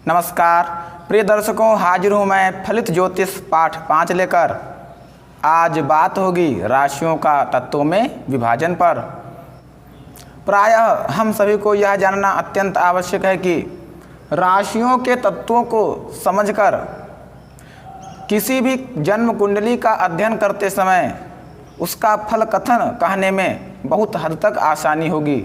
नमस्कार प्रिय दर्शकों, हाजिर हूँ मैं फलित ज्योतिष पाठ 5 लेकर। आज बात होगी राशियों का तत्वों में विभाजन पर। प्रायः हम सभी को यह जानना अत्यंत आवश्यक है कि राशियों के तत्वों को समझकर किसी भी जन्म कुंडली का अध्ययन करते समय उसका फल कथन कहने में बहुत हद तक आसानी होगी।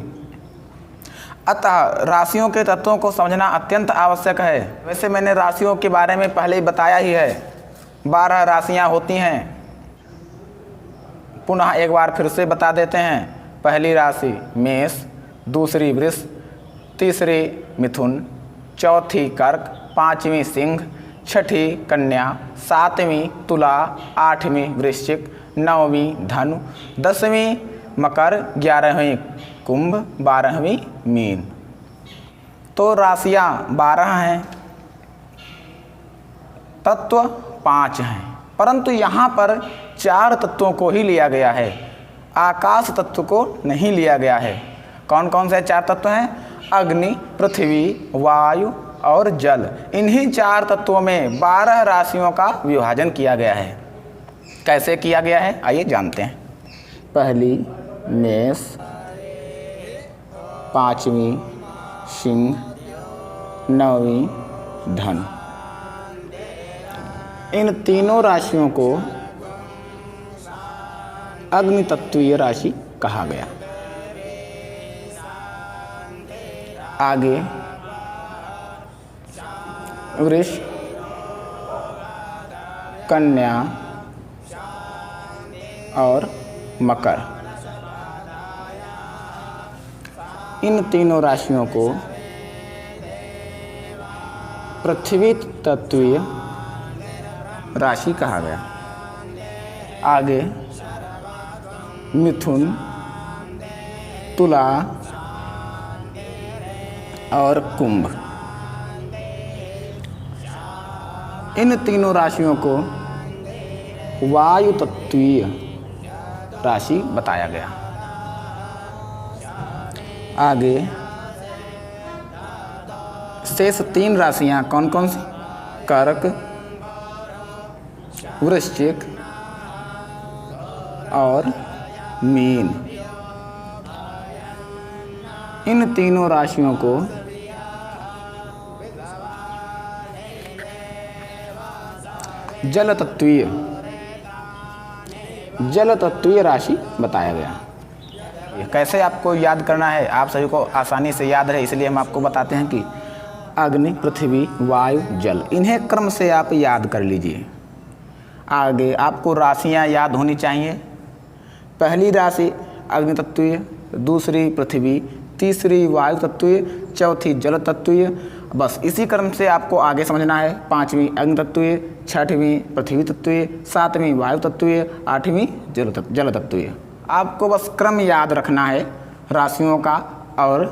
अतः राशियों के तत्वों को समझना अत्यंत आवश्यक है। वैसे मैंने राशियों के बारे में पहले ही बताया ही है। 12 राशियां होती हैं। पुनः एक बार फिर से बता देते हैं। पहली राशि मेष, दूसरी वृष, तीसरी मिथुन, चौथी कर्क, पांचवी सिंह, छठी कन्या, सातवीं तुला, आठवीं वृश्चिक, नौवीं धनु, 10वीं मकर, 11वीं कुंभ, 12वीं मीन। तो राशियां 12 हैं, तत्व 5 हैं, परंतु यहाँ पर 4 तत्वों को ही लिया गया है, आकाश तत्व को नहीं लिया गया है। कौन कौन से 4 तत्व हैं? अग्नि, पृथ्वी, वायु और जल। इन्हीं 4 तत्वों में 12 राशियों का विभाजन किया गया है। कैसे किया गया है आइए जानते हैं। पहली मेष, पांचवी सिंह, 9वीं धनु। इन तीनों राशियों को अग्नि तत्वीय राशि कहा गया। आगे वृष, कन्या और मकर। इन तीनों राशियों को पृथ्वी तत्वीय राशि कहा गया। आगे मिथुन, तुला और कुंभ। इन तीनों राशियों को वायु तत्वीय राशि बताया गया। आगे शेष 3 राशियां कौन कौन सी? कर्क, वृश्चिक और मीन। इन तीनों राशियों को जल तत्वीय राशि बताया गया। कैसे आपको याद करना है, आप सभी को आसानी से याद रहे इसलिए हम आपको बताते हैं कि अग्नि, पृथ्वी, वायु, जल, इन्हें क्रम से आप याद कर लीजिए। आगे आपको राशियां याद होनी चाहिए। पहली राशि अग्नि तत्वीय, दूसरी पृथ्वी, तीसरी वायु तत्वीय, चौथी जल तत्वीय। बस इसी क्रम से आपको आगे समझना है। 5वीं अग्नि तत्वीय, 6वीं पृथ्वी तत्वीय, 7वीं वायु तत्वीय, 8वीं जल तत्वीय। आपको बस क्रम याद रखना है राशियों का और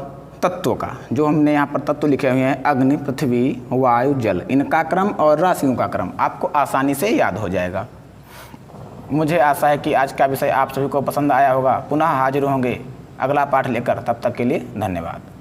तत्वों का। जो हमने यहाँ पर तत्व लिखे हुए हैं अग्नि, पृथ्वी, वायु, जल, इनका क्रम और राशियों का क्रम आपको आसानी से याद हो जाएगा। मुझे आशा है कि आज का विषय आप सभी को पसंद आया होगा। पुनः हाजिर होंगे अगला पाठ लेकर। तब तक के लिए धन्यवाद।